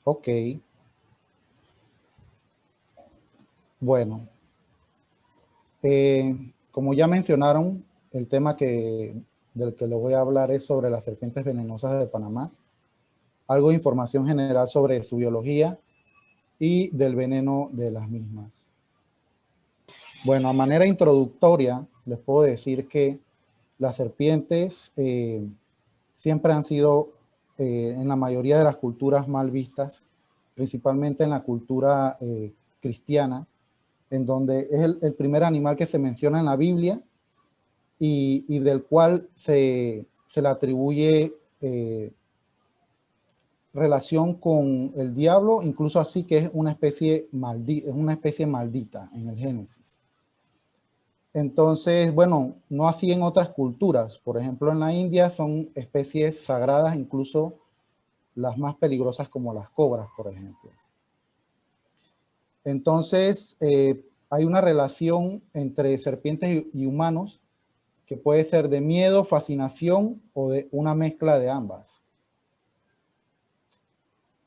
Ok, bueno, como ya mencionaron, el tema del que les voy a hablar es sobre las serpientes venenosas de Panamá, algo de información general sobre su biología y del veneno de las mismas. Bueno, a manera introductoria, les puedo decir que las serpientes siempre han sido en la mayoría de las culturas mal vistas, principalmente en la cultura cristiana, en donde es el primer animal que se menciona en la Biblia y del cual se le atribuye relación con el diablo, incluso así que es una especie maldita en el Génesis. Entonces, bueno, no así en otras culturas. Por ejemplo, en la India son especies sagradas, incluso las más peligrosas como las cobras, por ejemplo. Entonces, hay una relación entre serpientes y humanos que puede ser de miedo, fascinación o de una mezcla de ambas.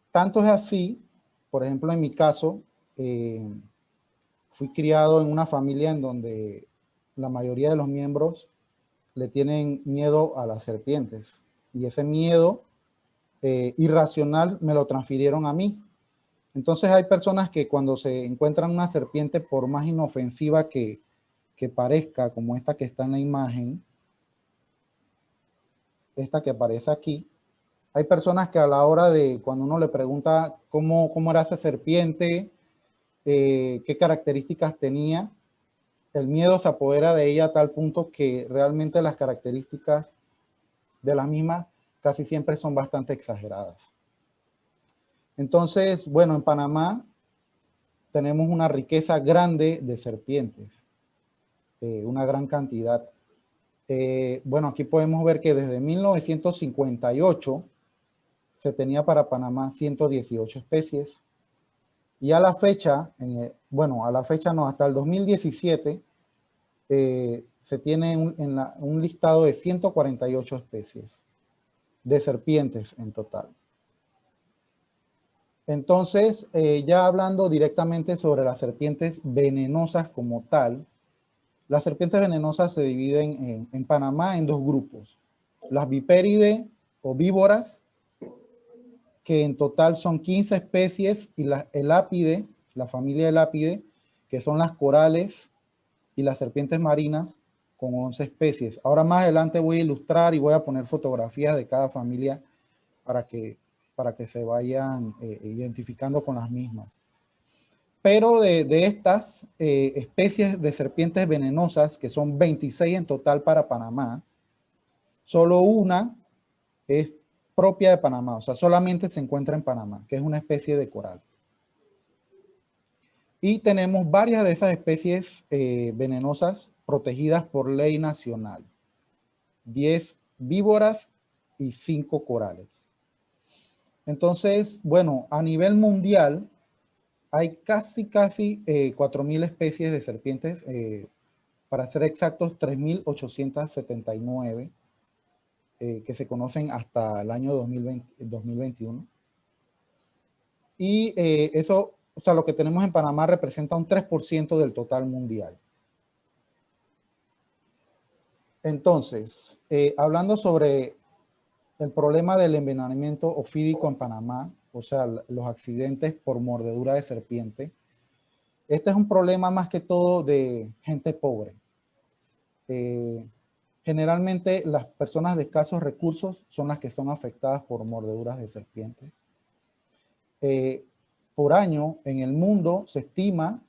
Tanto es así, por ejemplo, en mi caso, fui criado en una familia en donde la mayoría de los miembros le tienen miedo a las serpientes. Y ese miedo irracional me lo transfirieron a mí. Entonces hay personas que cuando se encuentran una serpiente, por más inofensiva que parezca, como esta que está en la imagen, esta que aparece aquí, hay personas que a la hora de cuando uno le pregunta cómo era esa serpiente, qué características tenía, el miedo se apodera de ella a tal punto que realmente las características de la misma casi siempre son bastante exageradas. Entonces, bueno, en Panamá tenemos una riqueza grande de serpientes, una gran cantidad. Bueno, aquí podemos ver que desde 1958 se tenía para Panamá 118 especies. Y a la fecha, bueno, a la fecha no, hasta el 2017, se tiene un listado de 148 especies de serpientes en total. Entonces, ya hablando directamente sobre las serpientes venenosas como tal, las serpientes venenosas se dividen en Panamá en dos grupos. Las vipérides o víboras, que en total son 15 especies, y la elápide, la familia elápide, que son las corales y las serpientes marinas, con 11 especies. Ahora más adelante voy a ilustrar y voy a poner fotografías de cada familia para que se vayan identificando con las mismas. Pero de estas especies de serpientes venenosas, que son 26 en total para Panamá, solo una es propia de Panamá, o sea, solamente se encuentra en Panamá, que es una especie de coral. Y tenemos varias de esas especies venenosas protegidas por ley nacional. 10 víboras y 5 corales. Entonces, bueno, a nivel mundial hay casi 4.000 especies de serpientes, para ser exactos 3.879, que se conocen hasta el año 2021. Y eso, o sea, lo que tenemos en Panamá representa un 3% del total mundial. Entonces, hablando sobre el problema del envenenamiento ofídico en Panamá, o sea, los accidentes por mordedura de serpiente, este es un problema más que todo de gente pobre. Generalmente las personas de escasos recursos son las que son afectadas por mordeduras de serpiente. Por año en el mundo se estima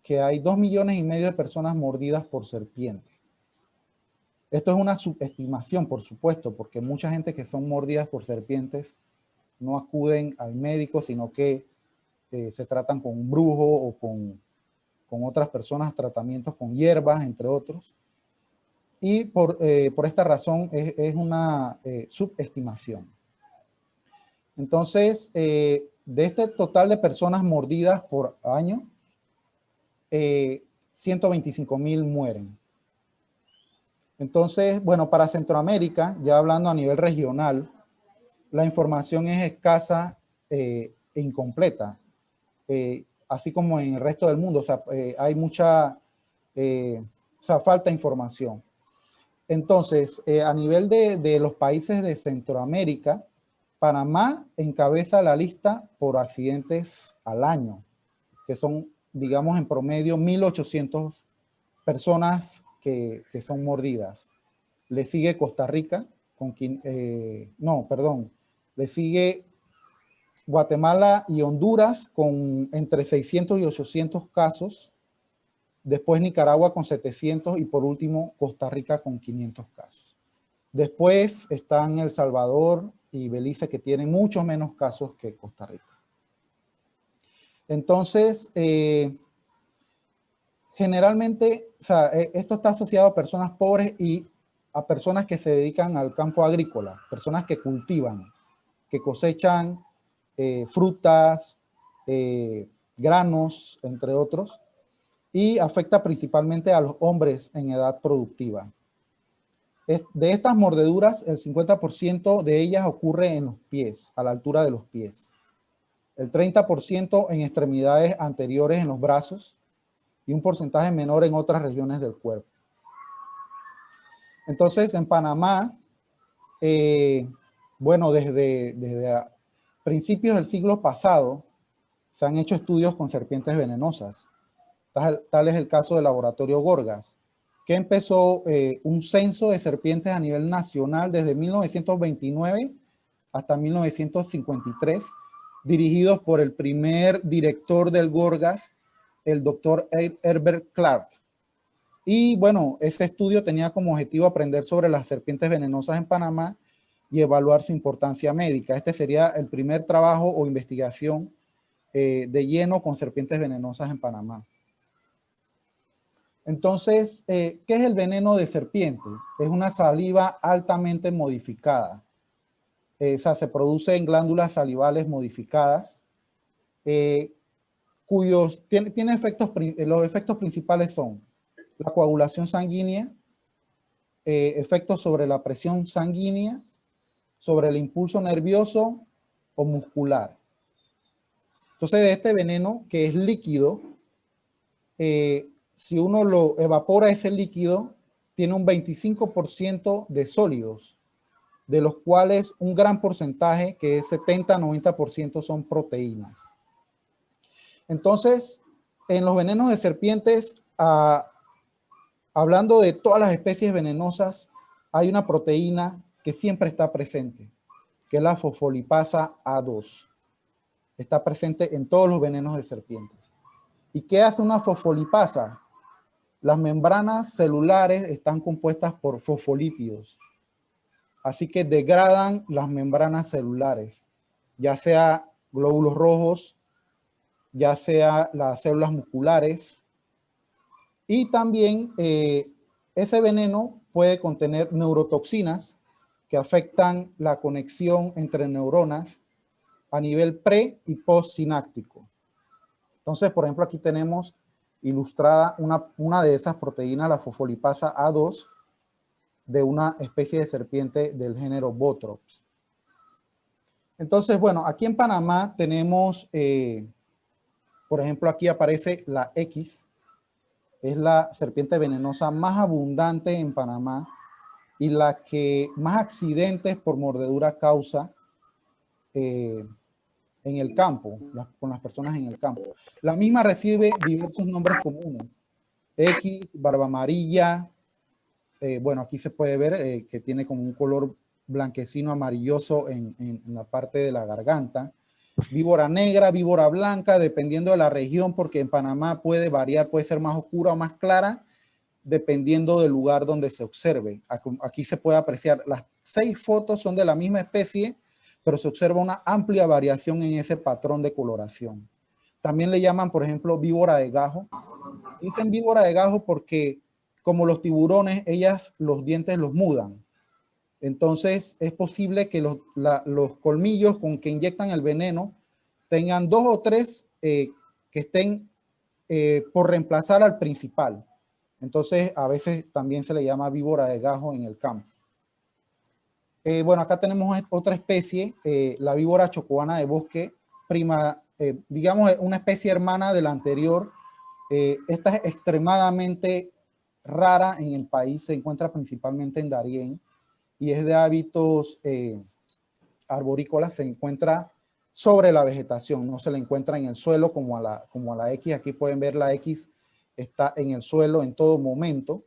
que hay 2,5 millones de personas mordidas por serpiente. Esto es una subestimación, por supuesto, porque mucha gente que son mordidas por serpientes no acuden al médico, sino que se tratan con un brujo o con otras personas, tratamientos con hierbas, entre otros. Y por esta razón es una subestimación. Entonces, de este total de personas mordidas por año, 125,000 mueren. Entonces, bueno, para Centroamérica, ya hablando a nivel regional, la información es escasa incompleta, así como en el resto del mundo. O sea, hay mucha falta de información. Entonces, a nivel de los países de Centroamérica, Panamá encabeza la lista por accidentes al año, que son, digamos, en promedio 1.800 personas que son mordidas. Le sigue Costa Rica, le sigue Guatemala y Honduras con entre 600 y 800 casos. Después Nicaragua con 700 y por último Costa Rica con 500 casos. Después están El Salvador y Belice, que tienen muchos menos casos que Costa Rica. Entonces, generalmente, o sea, esto está asociado a personas pobres y a personas que se dedican al campo agrícola, personas que cultivan, que cosechan frutas, granos, entre otros, y afecta principalmente a los hombres en edad productiva. De estas mordeduras, el 50% de ellas ocurre en los pies, a la altura de los pies. El 30% en extremidades anteriores en los brazos y un porcentaje menor en otras regiones del cuerpo. Entonces, en Panamá, bueno, desde principios del siglo pasado, se han hecho estudios con serpientes venenosas. Tal es el caso del laboratorio Gorgas, que empezó un censo de serpientes a nivel nacional desde 1929 hasta 1953, dirigidos por el primer director del Gorgas, el doctor Herbert Clark. Y bueno, ese estudio tenía como objetivo aprender sobre las serpientes venenosas en Panamá y evaluar su importancia médica. Este sería el primer trabajo o investigación de lleno con serpientes venenosas en Panamá. Entonces, ¿qué es el veneno de serpiente? Es una saliva altamente modificada. O sea, se produce en glándulas salivales modificadas, cuyos tiene efectos, los efectos principales son la coagulación sanguínea, efectos sobre la presión sanguínea, sobre el impulso nervioso o muscular. Entonces, de este veneno, que es líquido, si uno lo evapora ese líquido, tiene un 25% de sólidos, de los cuales un gran porcentaje, que es 70-90%, son proteínas. Entonces, en los venenos de serpientes, hablando de todas las especies venenosas, hay una proteína que siempre está presente, que es la fosfolipasa A2. Está presente en todos los venenos de serpientes. ¿Y qué hace una fosfolipasa? Las membranas celulares están compuestas por fosfolípidos. Así que degradan las membranas celulares, ya sea glóbulos rojos, ya sea las células musculares. Y también ese veneno puede contener neurotoxinas que afectan la conexión entre neuronas a nivel pre- y postsináptico. Entonces, por ejemplo, aquí tenemos ilustrada una de esas proteínas, la fosfolipasa A2, de una especie de serpiente del género Botrops. Entonces, bueno, aquí en Panamá tenemos, por ejemplo, aquí aparece la X, es la serpiente venenosa más abundante en Panamá y la que más accidentes por mordedura causa en el campo, con las personas en el campo. La misma recibe diversos nombres comunes. X, barba amarilla, bueno, aquí se puede ver que tiene como un color blanquecino amarilloso en la parte de la garganta. Víbora negra, víbora blanca, dependiendo de la región, porque en Panamá puede variar, puede ser más oscura o más clara, dependiendo del lugar donde se observe. Aquí se puede apreciar, las 6 fotos son de la misma especie, pero se observa una amplia variación en ese patrón de coloración. También le llaman, por ejemplo, víbora de gajo. Dicen víbora de gajo porque, como los tiburones, ellas los dientes los mudan. Entonces, es posible que los colmillos con que inyectan el veneno tengan 2 o 3 que estén por reemplazar al principal. Entonces, a veces también se le llama víbora de gajo en el campo. Bueno, acá tenemos otra especie, la víbora chocoana de bosque prima, digamos, una especie hermana de la anterior. Esta es extremadamente rara en el país, se encuentra principalmente en Darién y es de hábitos arborícolas, se encuentra sobre la vegetación, no se le encuentra en el suelo como a la X. Aquí pueden ver la X está en el suelo en todo momento.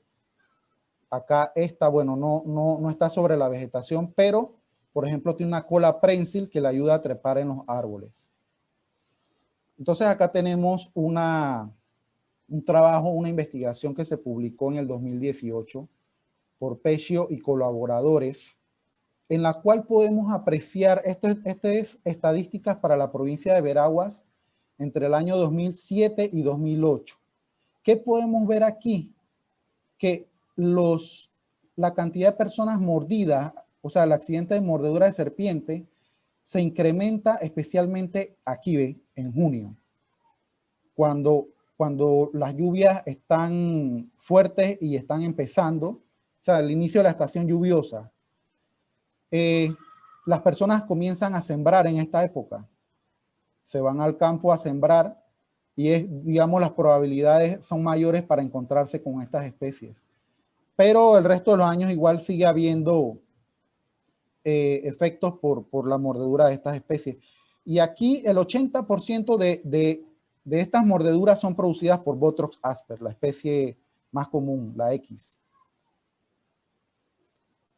Acá esta, bueno, no está sobre la vegetación, pero, por ejemplo, tiene una cola prensil que le ayuda a trepar en los árboles. Entonces acá tenemos un trabajo, una investigación que se publicó en el 2018 por Pescio y colaboradores, en la cual podemos apreciar, esto es estadísticas para la provincia de Veraguas entre el año 2007 y 2008. ¿Qué podemos ver aquí? Que la cantidad de personas mordidas, o sea, el accidente de mordedura de serpiente, se incrementa especialmente aquí, ¿ve? En junio, cuando las lluvias están fuertes y están empezando, o sea, el inicio de la estación lluviosa. Las personas comienzan a sembrar en esta época, se van al campo a sembrar y digamos, las probabilidades son mayores para encontrarse con estas especies. Pero el resto de los años igual sigue habiendo efectos por la mordedura de estas especies. Y aquí el 80% de estas mordeduras son producidas por Botrox asper, la especie más común, la X.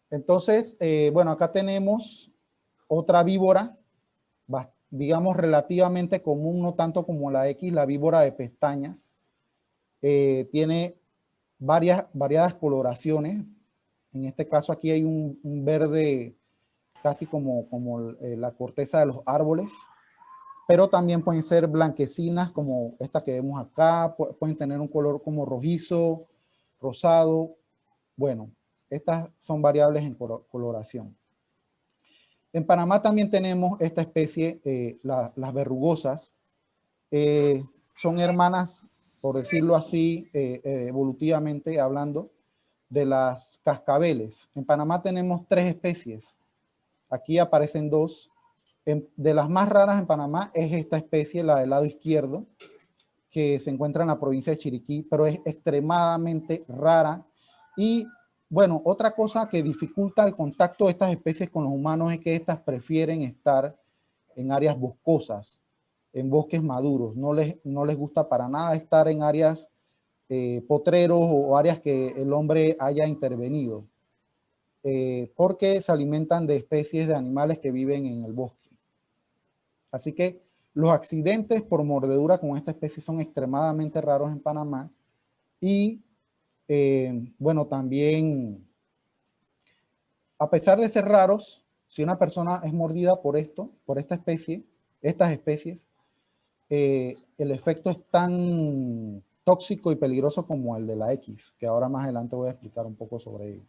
Entonces, bueno, acá tenemos otra víbora, digamos relativamente común, no tanto como la X, la víbora de pestañas. Tiene variadas coloraciones. En este caso aquí hay un verde casi como la corteza de los árboles, pero también pueden ser blanquecinas como esta que vemos acá, pueden tener un color como rojizo, rosado. Bueno, estas son variables en coloración. En Panamá también tenemos esta especie, las verrugosas. Son hermanas, por decirlo así, evolutivamente hablando, de las cascabeles. En Panamá tenemos 3 especies. Aquí aparecen 2. De las más raras en Panamá es esta especie, la del lado izquierdo, que se encuentra en la provincia de Chiriquí, pero es extremadamente rara. Y bueno, otra cosa que dificulta el contacto de estas especies con los humanos es que estas prefieren estar en áreas boscosas, en bosques maduros. No les gusta para nada estar en áreas potreros o áreas que el hombre haya intervenido, porque se alimentan de especies de animales que viven en el bosque. Así que los accidentes por mordedura con esta especie son extremadamente raros en Panamá. Y bueno, también, a pesar de ser raros, si una persona es mordida por estas especies, el efecto es tan tóxico y peligroso como el de la X, que ahora más adelante voy a explicar un poco sobre ello.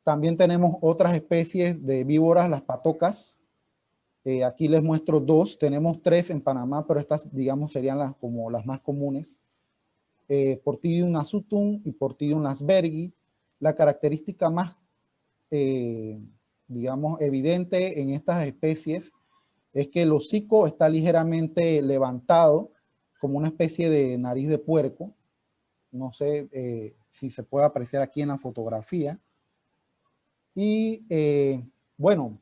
También tenemos otras especies de víboras, las patocas. Aquí les muestro 2, tenemos 3 en Panamá, pero estas, digamos, serían como las más comunes. Portidium nasutum y Portidium lasbergi. La característica más, digamos, evidente en estas especies es que el hocico está ligeramente levantado, como una especie de nariz de puerco. No sé si se puede apreciar aquí en la fotografía. Y bueno,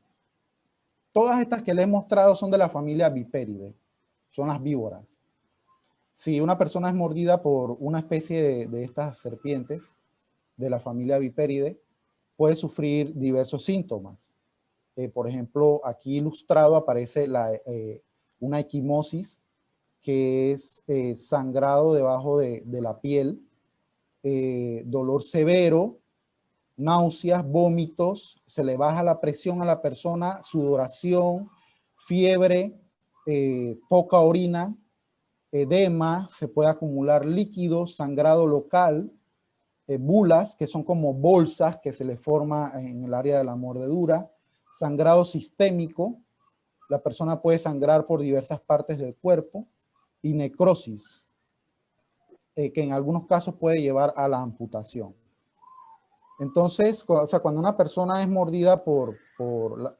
todas estas que les he mostrado son de la familia Viperidae, son las víboras. Si una persona es mordida por una especie de estas serpientes de la familia Viperidae, puede sufrir diversos síntomas. Por ejemplo, aquí ilustrado aparece una equimosis, que es sangrado debajo de la piel, dolor severo, náuseas, vómitos, se le baja la presión a la persona, sudoración, fiebre, poca orina, edema, se puede acumular líquidos, sangrado local, bulas, que son como bolsas que se le forma en el área de la mordedura, sangrado sistémico, la persona puede sangrar por diversas partes del cuerpo, y necrosis, que en algunos casos puede llevar a la amputación. Entonces, cuando una persona es mordida por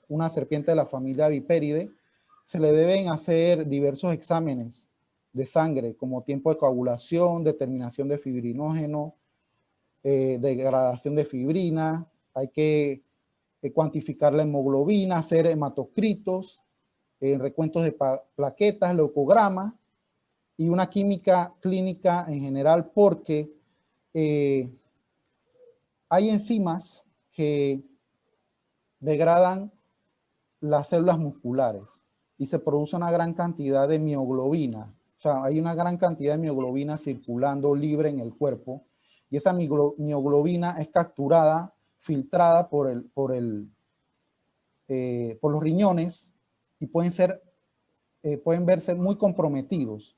una serpiente de la familia Viperidae, se le deben hacer diversos exámenes de sangre, como tiempo de coagulación, determinación de fibrinógeno, degradación de fibrina. Hay que cuantificar la hemoglobina, hacer hematocritos, recuentos de plaquetas, leucogramas y una química clínica en general, porque hay enzimas que degradan las células musculares y se produce una gran cantidad de mioglobina. O sea, hay una gran cantidad de mioglobina circulando libre en el cuerpo y esa mioglobina es capturada, filtrada por los riñones y pueden verse muy comprometidos.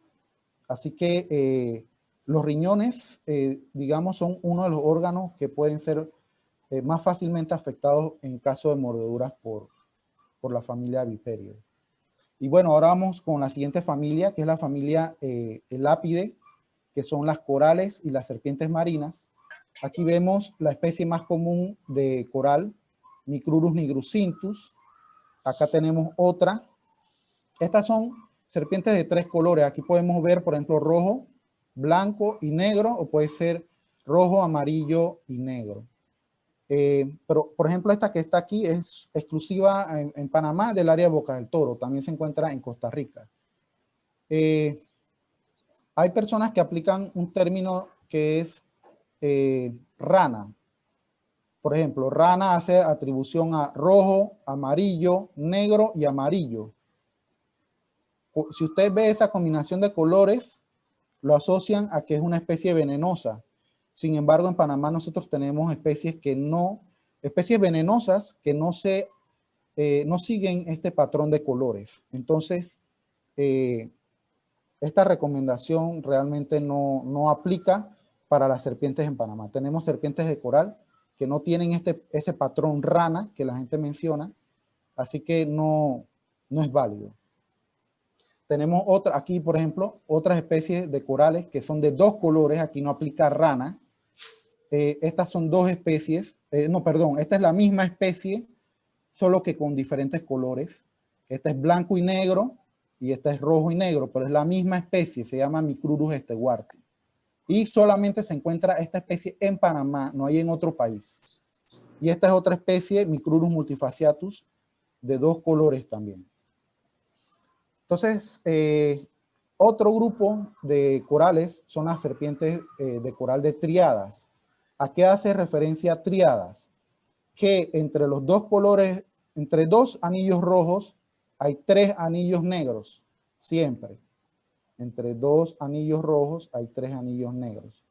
Así que los riñones, digamos, son uno de los órganos que pueden ser más fácilmente afectados en caso de mordeduras por la familia Viperidae. Y bueno, ahora vamos con la siguiente familia, que es la familia Elapidae, que son las corales y las serpientes marinas. Aquí vemos la especie más común de coral, Micrurus nigrucintus. Acá tenemos otra. Estas son serpientes de 3 colores. Aquí podemos ver, por ejemplo, rojo, blanco y negro, o puede ser rojo, amarillo y negro. Pero, por ejemplo, esta que está aquí es exclusiva en Panamá del área de Bocas del Toro. También se encuentra en Costa Rica. Hay personas que aplican un término que es rana. Por ejemplo, rana hace atribución a rojo, amarillo, negro y amarillo. Si usted ve esa combinación de colores, lo asocian a que es una especie venenosa. Sin embargo, en Panamá nosotros tenemos especies venenosas que no siguen este patrón de colores. Entonces, esta recomendación realmente no aplica para las serpientes en Panamá. Tenemos serpientes de coral que no tienen ese patrón rana que la gente menciona, así que no es válido. Tenemos aquí, por ejemplo, otras especies de corales que son de 2 colores. Aquí no aplica rana. Estas son 2 especies. Esta es la misma especie, solo que con diferentes colores. Esta es blanco y negro y esta es rojo y negro, pero es la misma especie. Se llama Micrurus stewarti. Y solamente se encuentra esta especie en Panamá, no hay en otro país. Y esta es otra especie, Micrurus multifasciatus, de 2 colores también. Entonces, otro grupo de corales son las serpientes de coral de triadas. ¿A qué hace referencia triadas? Que entre los 2 colores, entre 2 anillos rojos, hay 3 anillos negros, siempre. Entre 2 anillos rojos hay 3 anillos negros.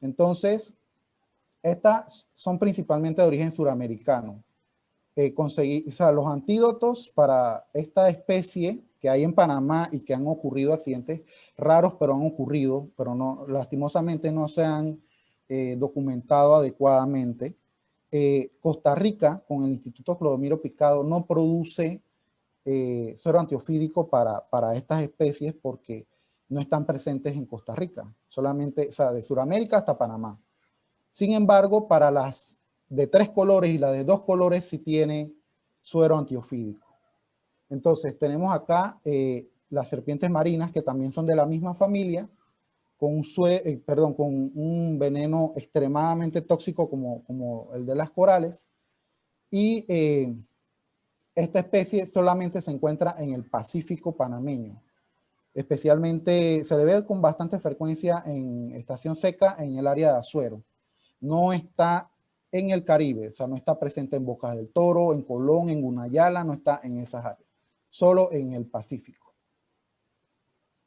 Entonces, estas son principalmente de origen suramericano. Los antídotos para esta especie que hay en Panamá y que han ocurrido accidentes raros, pero han ocurrido, pero no, lastimosamente no se han documentado adecuadamente. Costa Rica, con el Instituto Clodomiro Picado, no produce suero antiofídico para estas especies porque no están presentes en Costa Rica, solamente, o sea, de Sudamérica hasta Panamá. Sin embargo, para las de 3 colores y la de 2 colores sí tiene suero antiofídico. Entonces tenemos acá las serpientes marinas, que también son de la misma familia, con un veneno extremadamente tóxico como el de las corales. Y esta especie solamente se encuentra en el Pacífico panameño. Especialmente se le ve con bastante frecuencia en estación seca en el área de Azuero. No está en el Caribe, o sea, no está presente en Bocas del Toro, en Colón, en Gunayala, no está en esas áreas, solo en el Pacífico.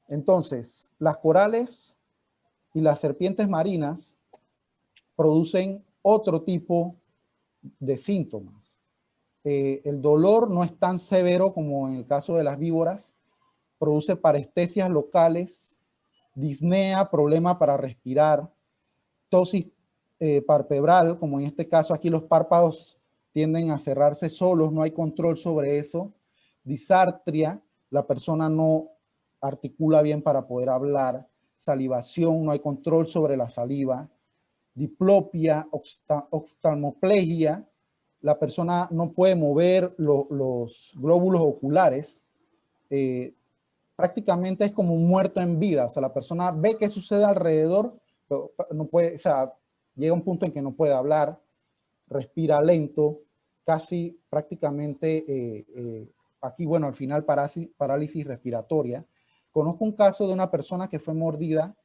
Entonces, las corales y las serpientes marinas producen otro tipo de síntomas. El dolor no es tan severo como en el caso de las víboras, produce parestesias locales, disnea, problema para respirar, ptosis palpebral, como en este caso aquí los párpados tienden a cerrarse solos, no hay control sobre eso, disartria, la persona no articula bien para poder hablar, salivación, no hay control sobre la saliva, diplopia, oftalmoplegia, la persona no puede mover los glóbulos oculares, prácticamente es como un muerto en vida. O sea, la persona ve qué sucede alrededor, pero no puede, o sea, llega un punto en que no puede hablar, respira lento, casi prácticamente, aquí, bueno, al final parálisis respiratoria. Conozco un caso de una persona que fue mordida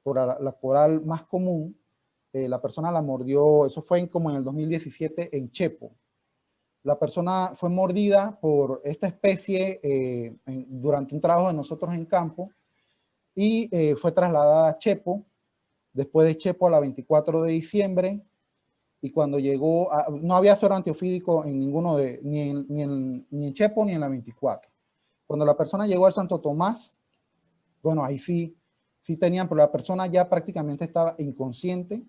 por la coral más común. La persona la mordió, eso fue como en el 2017 en Chepo. La persona fue mordida por esta especie durante un trabajo de nosotros en campo y fue trasladada a Chepo. Después de Chepo, a la 24 de diciembre, y cuando llegó, no había suero antiofídico en ninguno ni en Chepo ni en la 24. Cuando la persona llegó al Santo Tomás, bueno, ahí sí tenían, pero la persona ya prácticamente estaba inconsciente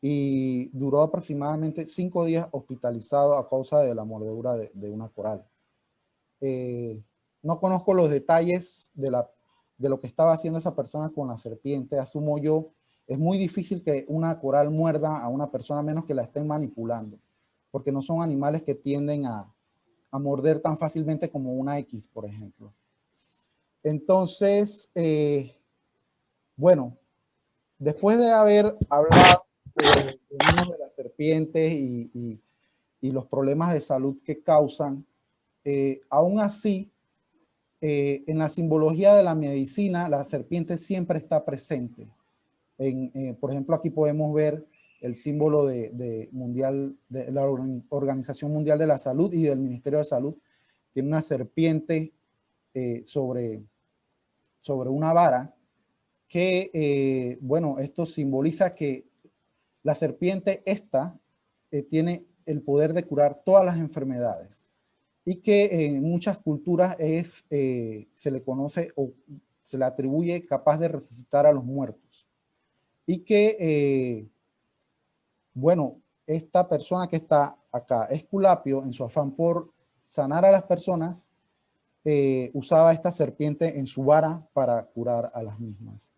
y duró aproximadamente 5 días hospitalizado a causa de la mordedura de una coral. No conozco los detalles de lo que estaba haciendo esa persona con la serpiente. Asumo yo, es muy difícil que una coral muerda a una persona a menos que la estén manipulando, porque no son animales que tienden a morder tan fácilmente como una X, por ejemplo. Entonces, bueno, después de haber hablado de las serpientes y los problemas de salud que causan, aún así, en la simbología de la medicina, la serpiente siempre está presente. Por ejemplo, aquí podemos ver el símbolo de la Organización Mundial de la Salud y del Ministerio de Salud. Tiene una serpiente sobre una vara que, bueno, esto simboliza que la serpiente tiene el poder de curar todas las enfermedades y que en muchas culturas se le conoce o se le atribuye capaz de resucitar a los muertos. Y que, bueno, esta persona que está acá, Esculapio, en su afán por sanar a las personas, usaba esta serpiente en su vara para curar a las mismas.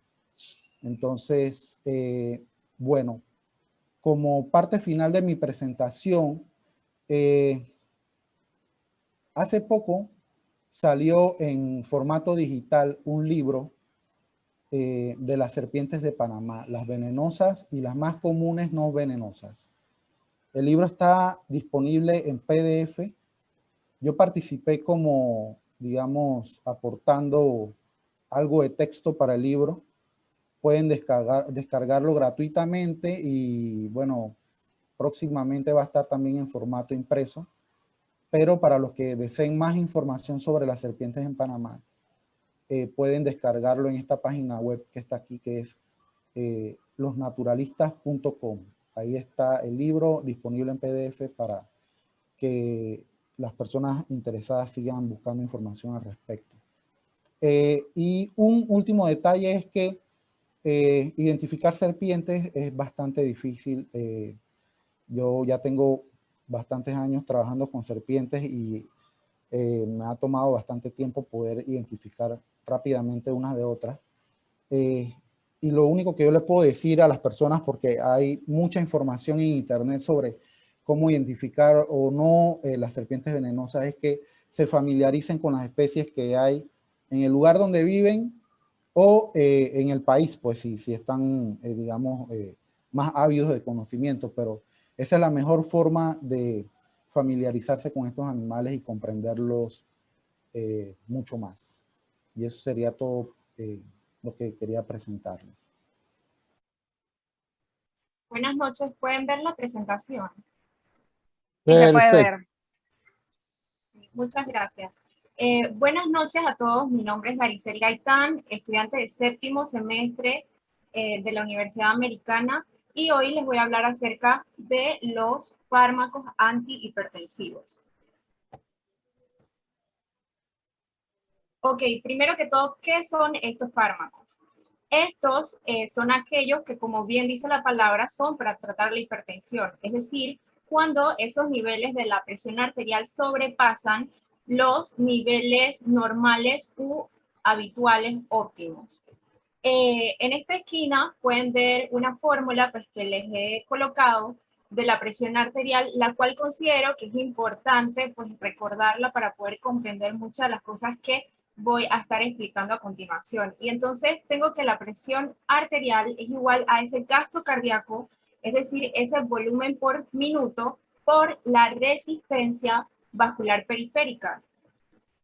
Entonces, bueno, como parte final de mi presentación, hace poco salió en formato digital un libro de las serpientes de Panamá, las venenosas y las más comunes no venenosas. El libro está disponible en PDF. Yo participé como, digamos, aportando algo de texto para el libro. Pueden descargarlo gratuitamente y, bueno, próximamente va a estar también en formato impreso. Pero para los que deseen más información sobre las serpientes en Panamá, pueden descargarlo en esta página web que está aquí, que es losnaturalistas.com. Ahí está el libro disponible en PDF para que las personas interesadas sigan buscando información al respecto. Y un último detalle es que identificar serpientes es bastante difícil. Yo ya tengo bastantes años trabajando con serpientes y me ha tomado bastante tiempo poder identificar rápidamente unas de otras. Y lo único que yo le puedo decir a las personas, porque hay mucha información en internet sobre cómo identificar o no las serpientes venenosas, es que se familiaricen con las especies que hay en el lugar donde viven o en el país, pues si están, digamos, más ávidos de conocimiento, pero esa es la mejor forma de familiarizarse con estos animales y comprenderlos mucho más. Y eso sería todo lo que quería presentarles. Buenas noches, ¿pueden ver la presentación? Sí, se puede ver. Muchas gracias. Buenas noches a todos, mi nombre es Maricel Gaitán, estudiante de séptimo semestre de la Universidad Americana, y hoy les voy a hablar acerca de los fármacos antihipertensivos. Ok, primero que todo, ¿qué son estos fármacos? Estos son aquellos que, como bien dice la palabra, son para tratar la hipertensión, es decir, cuando esos niveles de la presión arterial sobrepasan los niveles normales u habituales óptimos. En esta esquina pueden ver una fórmula pues, que les he colocado de la presión arterial, la cual considero que es importante pues, recordarla para poder comprender muchas de las cosas que voy a estar explicando a continuación. Y entonces tengo que la presión arterial es igual a ese gasto cardíaco, es decir, ese volumen por minuto por la resistencia vascular periférica.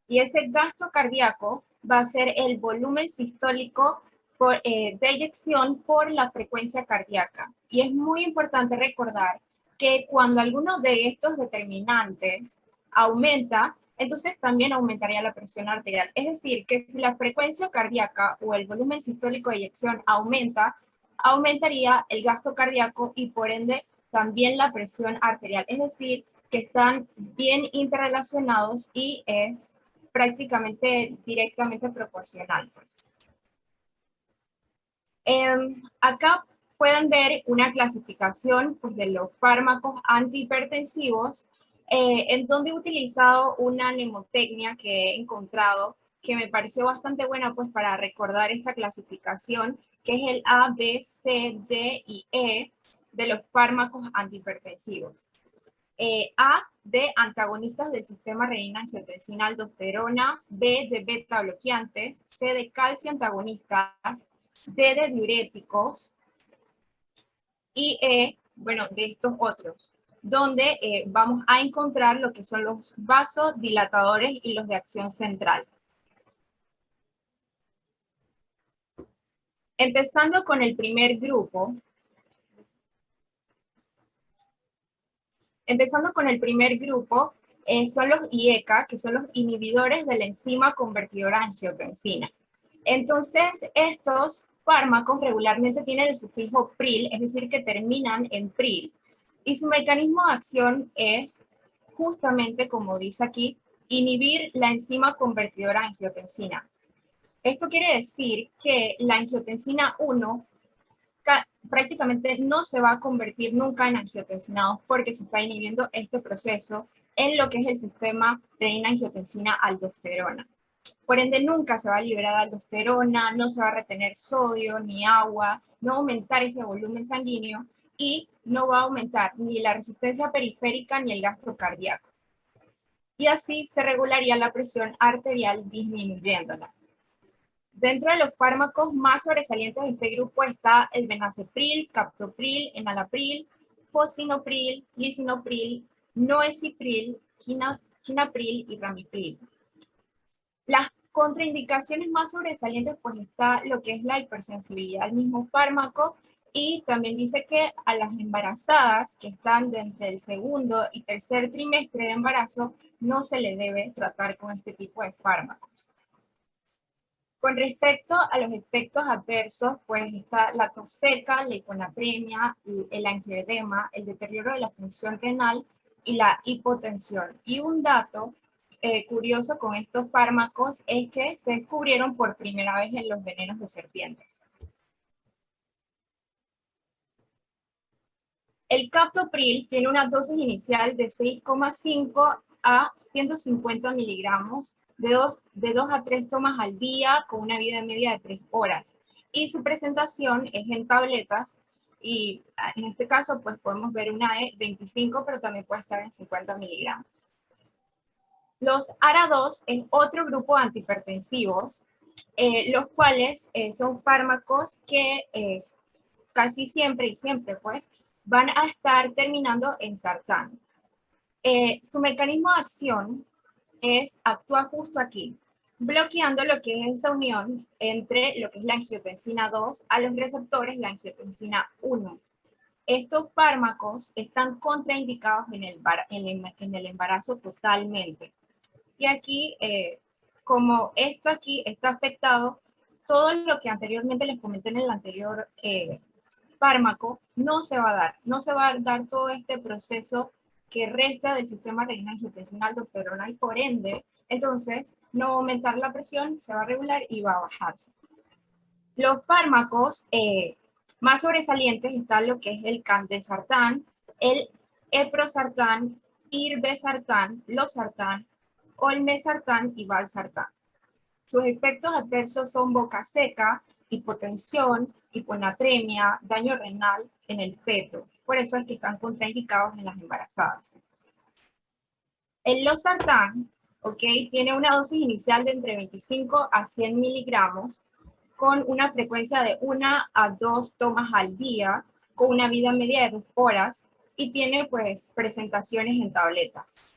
Y ese gasto cardíaco va a ser el volumen sistólico de eyección por la frecuencia cardíaca. Y es muy importante recordar que cuando alguno de estos determinantes aumenta, entonces también aumentaría la presión arterial. Es decir, que si la frecuencia cardíaca o el volumen sistólico de eyección aumenta, aumentaría el gasto cardíaco y por ende también la presión arterial. Es decir, que están bien interrelacionados y es prácticamente directamente proporcional. Pues. Acá pueden ver una clasificación pues, de los fármacos antihipertensivos, en donde he utilizado una mnemotecnia que he encontrado que me pareció bastante buena pues, para recordar esta clasificación, que es el A, B, C, D y E de los fármacos antihipertensivos. A, de antagonistas del sistema renina-angiotensina-aldosterona, B, de beta bloqueantes, C, de calcio antagonistas, D, de diuréticos y E, bueno, de estos otros, donde vamos a encontrar lo que son los vasodilatadores y los de acción central. Empezando con el primer grupo, son los IECA, que son los inhibidores de la enzima convertidora angiotensina. Entonces, estos fármacos regularmente tienen el sufijo pril, es decir, que terminan en pril. Y su mecanismo de acción es, justamente como dice aquí, inhibir la enzima convertidora angiotensina. Esto quiere decir que la angiotensina 1 prácticamente no se va a convertir nunca en angiotensina 2 porque se está inhibiendo este proceso en lo que es el sistema renina-angiotensina-aldosterona. Por ende, nunca se va a liberar aldosterona, no se va a retener sodio ni agua, no va a aumentar ese volumen sanguíneo y no va a aumentar ni la resistencia periférica ni el gasto cardíaco. Y así se regularía la presión arterial disminuyéndola. Dentro de los fármacos más sobresalientes de este grupo está el benacepril, captopril, enalapril, fosinopril, lisinopril, noesipril, quinapril y ramipril. Las contraindicaciones más sobresalientes pues está lo que es la hipersensibilidad al mismo fármaco y también dice que a las embarazadas que están entre el segundo y tercer trimestre de embarazo no se le debe tratar con este tipo de fármacos. Con respecto a los efectos adversos, pues está la tos seca, la hiponatremia, el angioedema, el deterioro de la función renal y la hipotensión. Y un dato curioso con estos fármacos es que se descubrieron por primera vez en los venenos de serpientes. El captopril tiene una dosis inicial de 6,5 a 150 miligramos de 2 a 3 tomas al día con una vida media de 3 horas. Y su presentación es en tabletas y en este caso pues podemos ver una de 25, pero también puede estar en 50 miligramos. Los ARA2 es otro grupo de antihipertensivos, los cuales son fármacos que casi siempre pues van a estar terminando en sartán. Su mecanismo de acción actúa justo aquí, bloqueando lo que es esa unión entre lo que es la angiotensina 2 a los receptores de la angiotensina 1. Estos fármacos están contraindicados en el embarazo totalmente. Y aquí, como esto aquí está afectado, todo lo que anteriormente les comenté en el anterior fármaco no se va a dar. No se va a dar todo este proceso que resta del sistema renina-angiotensina-aldosterona y por ende, entonces, no va a aumentar la presión, se va a regular y va a bajarse. Los fármacos más sobresalientes están lo que es el candesartán, el eprosartán, irbesartán, losartán, olmesartán y valsartán. Sus efectos adversos son boca seca, hipotensión, hiponatremia, daño renal en el feto. Por eso es que están contraindicados en las embarazadas. El losartán ¿ok? Tiene una dosis inicial de entre 25 a 100 miligramos, con una frecuencia de 1 a 2 tomas al día, con una vida media de 2 horas, y tiene pues presentaciones en tabletas.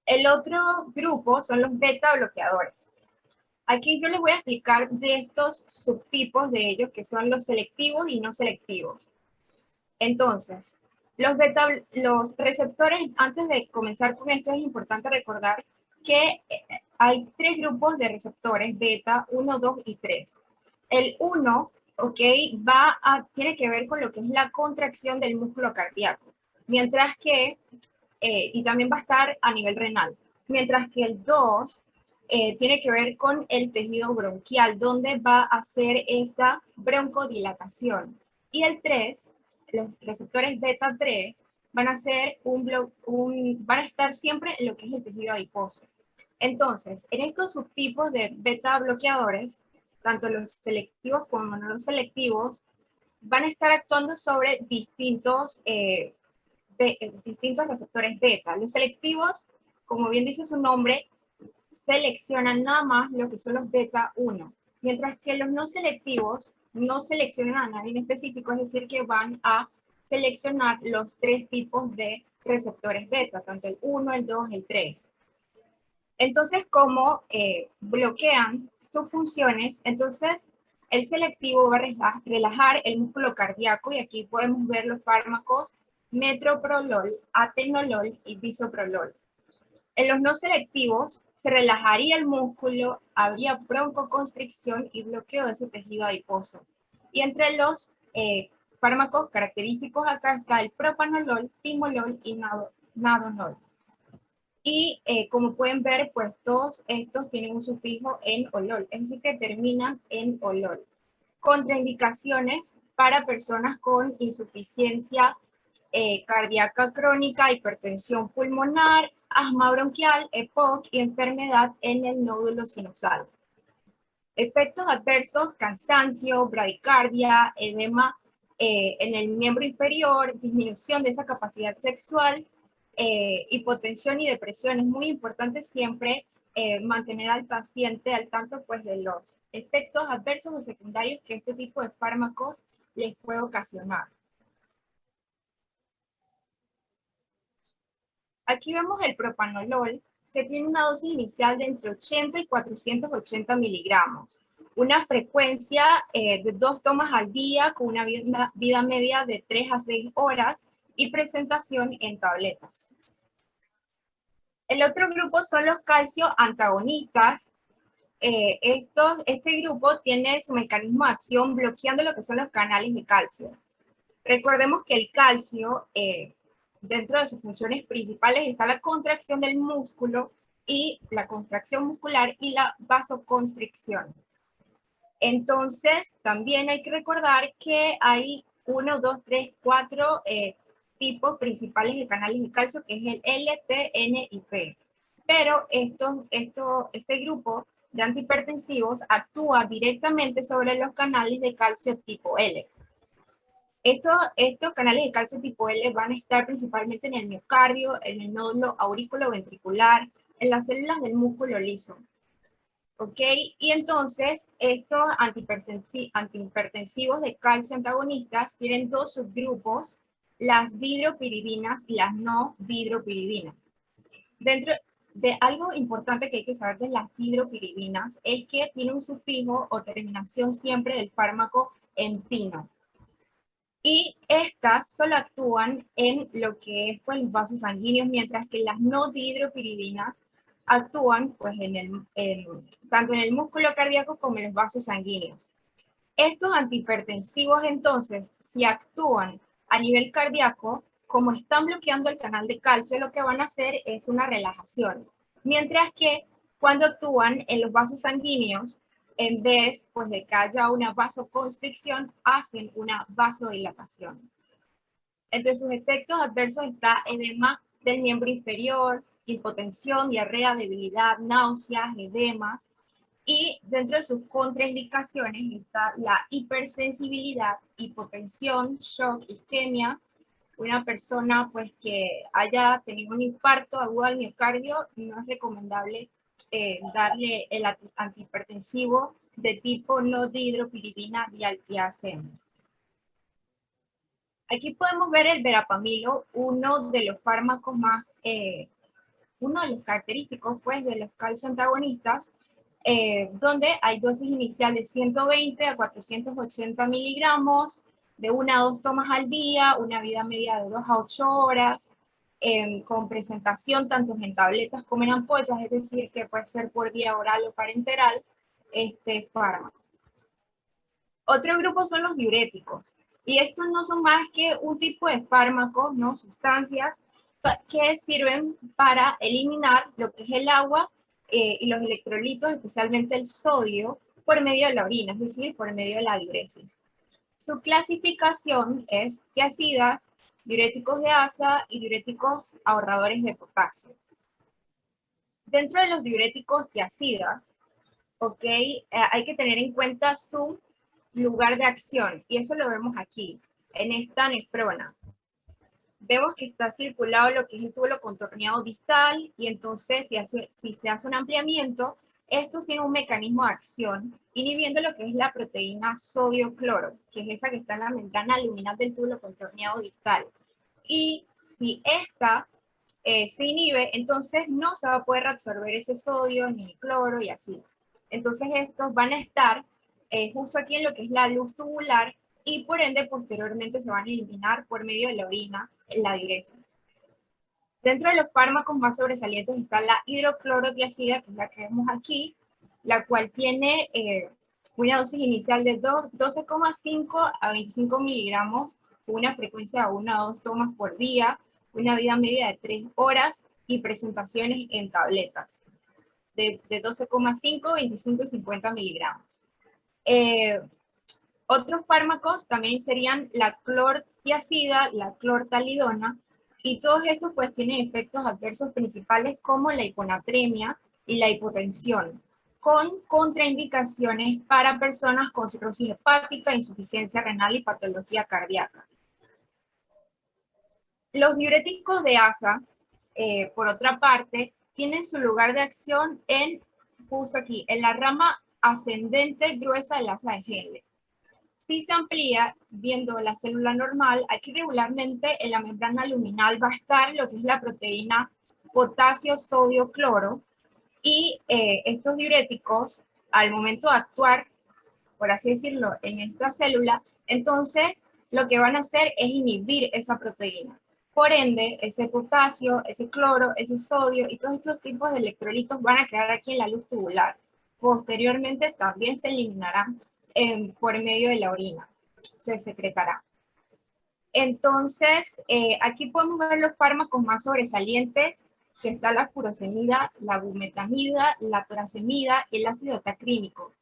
El otro grupo son los beta bloqueadores. Aquí yo les voy a explicar de estos subtipos de ellos, que son los selectivos y no selectivos. Entonces, los receptores, antes de comenzar con esto, es importante recordar que hay 3 grupos de receptores, beta, 1, 2 y 3. El 1, ok, tiene que ver con lo que es la contracción del músculo cardíaco, mientras que, y también va a estar a nivel renal, mientras que el 2 tiene que ver con el tejido bronquial, donde va a hacer esa broncodilatación. Y el 3, los receptores beta 3, van a hacer van a estar siempre en lo que es el tejido adiposo. Entonces, en estos subtipos de beta bloqueadores, tanto los selectivos como no los selectivos, van a estar actuando sobre distintos receptores beta. Los selectivos, como bien dice su nombre, seleccionan nada más lo que son los beta 1, mientras que los no selectivos no seleccionan a nadie en específico, es decir, que van a seleccionar los 3 tipos de receptores beta, tanto el 1, el 2, el 3. Entonces, como bloquean sus funciones, entonces el selectivo va a relajar el músculo cardíaco, y aquí podemos ver los fármacos metoprolol, atenolol y bisoprolol. En los no selectivos se relajaría el músculo, habría broncoconstricción y bloqueo de ese tejido adiposo. Y entre los fármacos característicos acá está el propanolol, timolol y nadolol. Y como pueden ver, pues todos estos tienen un sufijo en olol, es decir, que terminan en olol. Contraindicaciones para personas con insuficiencia cardíaca crónica, hipertensión pulmonar, asma bronquial, EPOC y enfermedad en el nódulo sinusal. Efectos adversos: cansancio, bradicardia, edema en el miembro inferior, disminución de esa capacidad sexual, hipotensión y depresión. Es muy importante siempre mantener al paciente al tanto pues, de los efectos adversos o secundarios que este tipo de fármacos les puede ocasionar. Aquí vemos el propanolol, que tiene una dosis inicial de entre 80 y 480 miligramos, una frecuencia de 2 tomas al día, con una vida media de 3 a 6 horas y presentación en tabletas. El otro grupo son los calcio antagonistas. Este grupo tiene su mecanismo de acción bloqueando lo que son los canales de calcio. Recordemos que el calcio, dentro de sus funciones principales, está la contracción del músculo y la contracción muscular y la vasoconstricción. Entonces, también hay que recordar que hay 1, 2, 3, 4 tipos principales de canales de calcio, que es el L, T, N y P. Pero este grupo de antihipertensivos actúa directamente sobre los canales de calcio tipo L. Estos canales de calcio tipo L van a estar principalmente en el miocardio, en el nódulo auriculoventricular, en las células del músculo liso. ¿Ok? Y entonces, estos antihipertensivos de calcio antagonistas tienen 2 subgrupos, las dihidropiridinas y las no dihidropiridinas. Dentro de algo importante que hay que saber de las dihidropiridinas es que tiene un sufijo o terminación siempre del fármaco en pino. Y estas solo actúan en lo que es pues, los vasos sanguíneos, mientras que las no dihidropiridinas actúan pues, tanto en el músculo cardíaco como en los vasos sanguíneos. Estos antihipertensivos, entonces, si actúan a nivel cardíaco, como están bloqueando el canal de calcio, lo que van a hacer es una relajación. Mientras que cuando actúan en los vasos sanguíneos, en vez pues, de que haya una vasoconstricción, hacen una vasodilatación. Entre sus efectos adversos está edema del miembro inferior, hipotensión, diarrea, debilidad, náuseas, edemas. Y dentro de sus contraindicaciones está la hipersensibilidad, hipotensión, shock, isquemia, una persona pues que haya tenido un infarto agudo al miocardio, no es recomendable darle el antihipertensivo de tipo no dihidropiridina dialtiazem. Aquí podemos ver el verapamilo, uno de los fármacos más, uno de los característicos pues de los calcio antagonistas, donde hay dosis inicial de 120 a 480 miligramos, de 1 a 2 tomas al día, una vida media de 2 a 8 horas, con presentación tanto en tabletas como en ampollas, es decir, que puede ser por vía oral o parenteral, este fármaco. Otro grupo son los diuréticos, y estos no son más que un tipo de fármacos, ¿no? Sustancias que sirven para eliminar lo que es el agua y los electrolitos, especialmente el sodio, por medio de la orina, es decir, por medio de la diuresis. Su clasificación es tiacidas, diuréticos de asa y diuréticos ahorradores de potasio. Dentro de los diuréticos tiacidas, hay que tener en cuenta su lugar de acción, y eso lo vemos aquí, en esta nefrona. Vemos que está circulado lo que es el túbulo contorneado distal, y entonces si se hace un ampliamiento, esto tiene un mecanismo de acción inhibiendo lo que es la proteína sodio-cloro, que es esa que está en la membrana luminal del túbulo contorneado distal. Y si esta se inhibe, entonces no se va a poder reabsorber ese sodio ni el cloro y así. Entonces estos van a estar justo aquí en lo que es la luz tubular, y por ende posteriormente se van a eliminar por medio de la orina en la diuresis. Dentro de los fármacos más sobresalientes está la hidroclorotiazida, que es la que vemos aquí, la cual tiene una dosis inicial de 12,5 a 25 miligramos, una frecuencia de 1 a 2 tomas por día, una vida media de 3 horas y presentaciones en tabletas de 12,5, 25 y 50 miligramos. Otros fármacos también serían la clortiazida, la clortalidona, y todos estos pues tienen efectos adversos principales como la hiponatremia y la hipotensión, con contraindicaciones para personas con cirrosis hepática, insuficiencia renal y patología cardíaca. Los diuréticos de asa, por otra parte, tienen su lugar de acción justo aquí, en la rama ascendente gruesa del asa de Henle. Si se amplía, viendo la célula normal, aquí regularmente en la membrana luminal va a estar lo que es la proteína potasio, sodio, cloro, y estos diuréticos, al momento de actuar, por así decirlo, en esta célula, entonces lo que van a hacer es inhibir esa proteína. Por ende, ese potasio, ese cloro, ese sodio y todos estos tipos de electrolitos van a quedar aquí en la luz tubular. Posteriormente también se eliminarán por medio de la orina, se secretará. Entonces, aquí podemos ver los fármacos más sobresalientes, que está la furosemida, la bumetanida, la torasemida y el ácido tacrínico.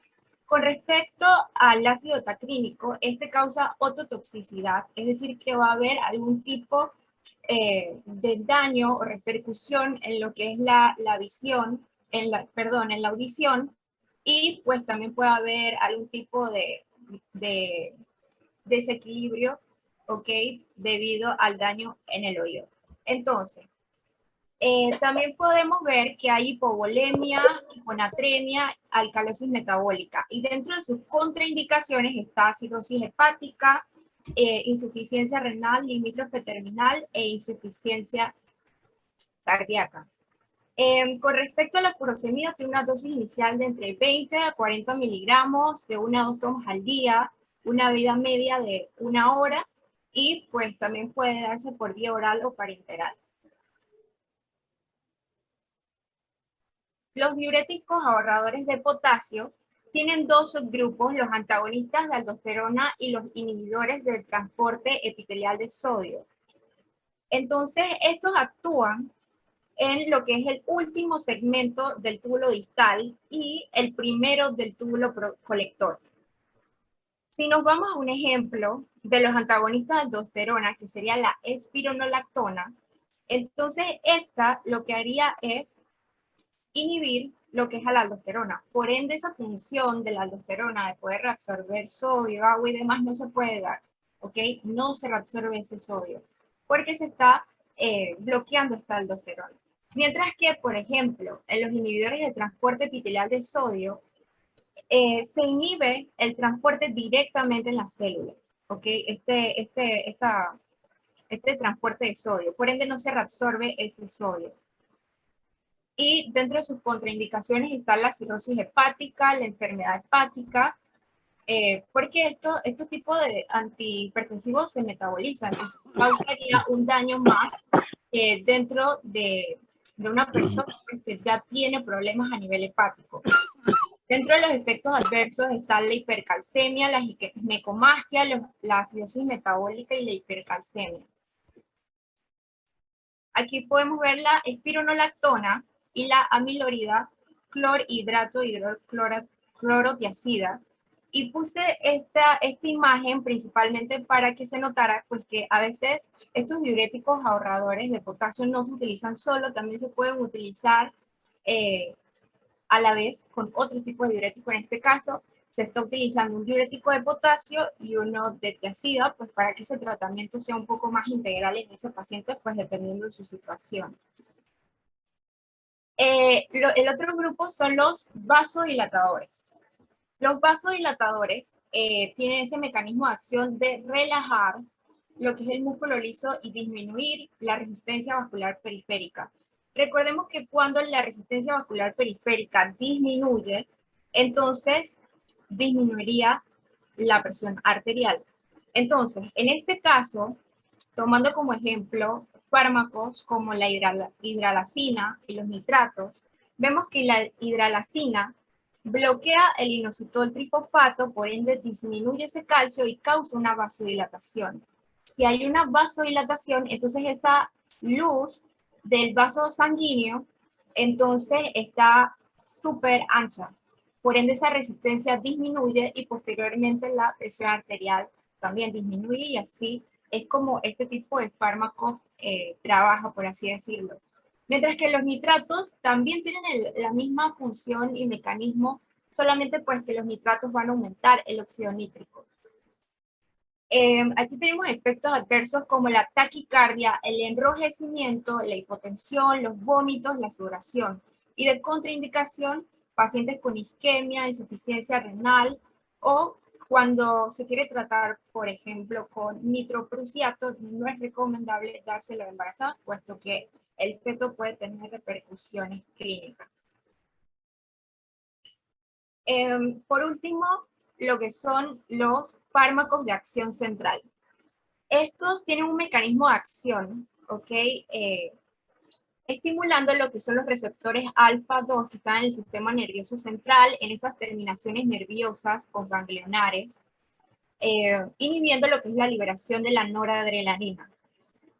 Con respecto al ácido tacrínico, este causa ototoxicidad, es decir, que va a haber algún tipo de daño o repercusión en lo que es la visión, en la audición, y pues también puede haber algún tipo de desequilibrio, debido al daño en el oído. Entonces, también podemos ver que hay hipovolemia, hiponatremia, alcalosis metabólica, y dentro de sus contraindicaciones está cirrosis hepática, insuficiencia renal limítrofe terminal e insuficiencia cardíaca. Con respecto a la furosemida, tiene una dosis inicial de entre 20 a 40 miligramos, de 1 a 2 tomas al día, una vida media de 1 hora, y pues también puede darse por vía oral o parenteral. Los diuréticos ahorradores de potasio tienen dos subgrupos, los antagonistas de aldosterona y los inhibidores del transporte epitelial de sodio. Entonces, estos actúan en lo que es el último segmento del túbulo distal y el primero del túbulo colector. Si nos vamos a un ejemplo de los antagonistas de aldosterona, que sería la espironolactona, entonces esta lo que haría es inhibir lo que es la aldosterona. Por ende, esa función de la aldosterona de poder reabsorber sodio, agua y demás no se puede dar, ¿ok? No se reabsorbe ese sodio. porque se está bloqueando esta aldosterona. Mientras que, por ejemplo, en los inhibidores de transporte epitelial de sodio, se inhibe el transporte directamente en la célula, ¿ok? Este transporte de sodio, por ende no se reabsorbe ese sodio. Y dentro de sus contraindicaciones está la cirrosis hepática, la enfermedad hepática, porque estos tipos de antihipertensivos se metabolizan, entonces causaría un daño más dentro de una persona que ya tiene problemas a nivel hepático. Dentro de los efectos adversos están la hipercalcemia, la ginecomastia, la acidosis metabólica y la hipercalcemia. Aquí podemos ver la espironolactona y la amilorida clorhidrato hidroclorotiazida. Y puse esta imagen principalmente para que se notara pues, que a veces estos diuréticos ahorradores de potasio no se utilizan solo, también se pueden utilizar a la vez con otro tipo de diurético. En este caso, se está utilizando un diurético de potasio y uno de tiazida, pues para que ese tratamiento sea un poco más integral en ese paciente, pues dependiendo de su situación. El otro grupo son los vasodilatadores. Los vasodilatadores tienen ese mecanismo de acción de relajar lo que es el músculo liso y disminuir la resistencia vascular periférica. Recordemos que cuando la resistencia vascular periférica disminuye, entonces disminuiría la presión arterial. Entonces, en este caso, tomando como ejemplo fármacos como la hidralacina y los nitratos, vemos que la hidralacina bloquea el inositol trifosfato, por ende disminuye ese calcio y causa una vasodilatación. Si hay una vasodilatación, entonces esa luz del vaso sanguíneo, entonces está súper ancha. Por ende esa resistencia disminuye y posteriormente la presión arterial también disminuye y así es como este tipo de fármacos trabaja, por así decirlo. Mientras que los nitratos también tienen la misma función y mecanismo, solamente pues que los nitratos van a aumentar el óxido nítrico. Aquí tenemos efectos adversos como la taquicardia, el enrojecimiento, la hipotensión, los vómitos, la sudoración. Y de contraindicación, pacientes con isquemia, insuficiencia renal o cuando se quiere tratar, por ejemplo, con nitroprusiato, no es recomendable dárselo a embarazada, puesto que el feto puede tener repercusiones clínicas. Por último, lo que son los fármacos de acción central. Estos tienen un mecanismo de acción, ¿ok? Estimulando lo que son los receptores alfa-2 que están en el sistema nervioso central, en esas terminaciones nerviosas o ganglionares, inhibiendo lo que es la liberación de la noradrenalina.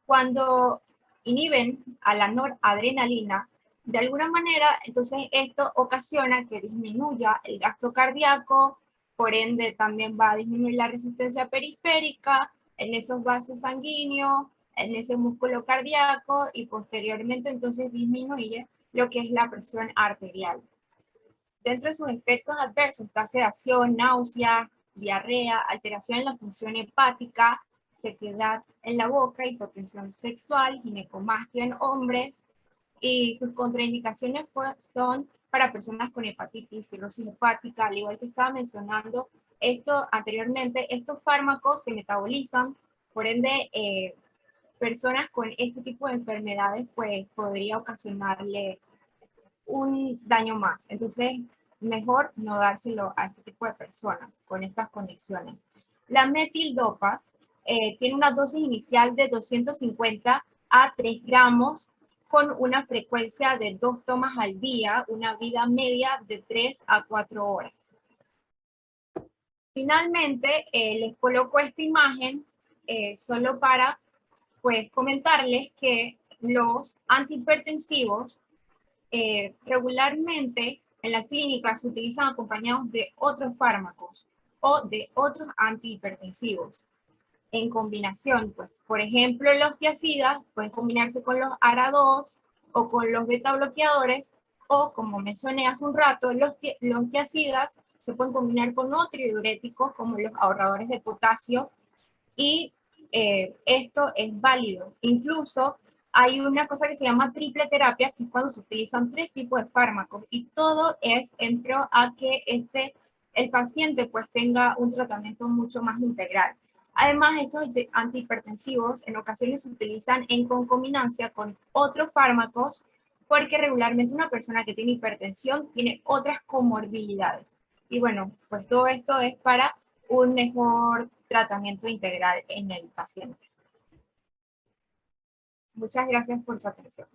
Cuando inhiben a la noradrenalina, de alguna manera, entonces esto ocasiona que disminuya el gasto cardíaco, por ende también va a disminuir la resistencia periférica en esos vasos sanguíneos, en ese músculo cardíaco y posteriormente entonces disminuye lo que es la presión arterial. Dentro de sus efectos adversos está sedación, náusea, diarrea, alteración en la función hepática, sequedad en la boca, hipotensión sexual, ginecomastia en hombres, y sus contraindicaciones son para personas con hepatitis, cirrosis hepática, al igual que estaba mencionando esto anteriormente, estos fármacos se metabolizan, por ende, personas con este tipo de enfermedades pues podría ocasionarle un daño más. Entonces, mejor no dárselo a este tipo de personas con estas condiciones. La metildopa tiene una dosis inicial de 250 a 3 gramos con una frecuencia de 2 tomas al día, una vida media de 3 a 4 horas. Finalmente, les coloco esta imagen solo para pues, comentarles que los antihipertensivos regularmente en la clínica se utilizan acompañados de otros fármacos o de otros antihipertensivos en combinación, pues, por ejemplo, los tiazidas pueden combinarse con los ARA2 o con los beta bloqueadores o, como mencioné hace un rato, los tiazidas se pueden combinar con otros diuréticos como los ahorradores de potasio y esto es válido. Incluso hay una cosa que se llama triple terapia, que es cuando se utilizan 3 tipos de fármacos y todo es en pro a que el paciente pues tenga un tratamiento mucho más integral. Además, estos antihipertensivos en ocasiones se utilizan en concominancia con otros fármacos porque regularmente una persona que tiene hipertensión tiene otras comorbilidades. Y bueno, pues todo esto es para un mejor tratamiento integral en el paciente. Muchas gracias por su atención.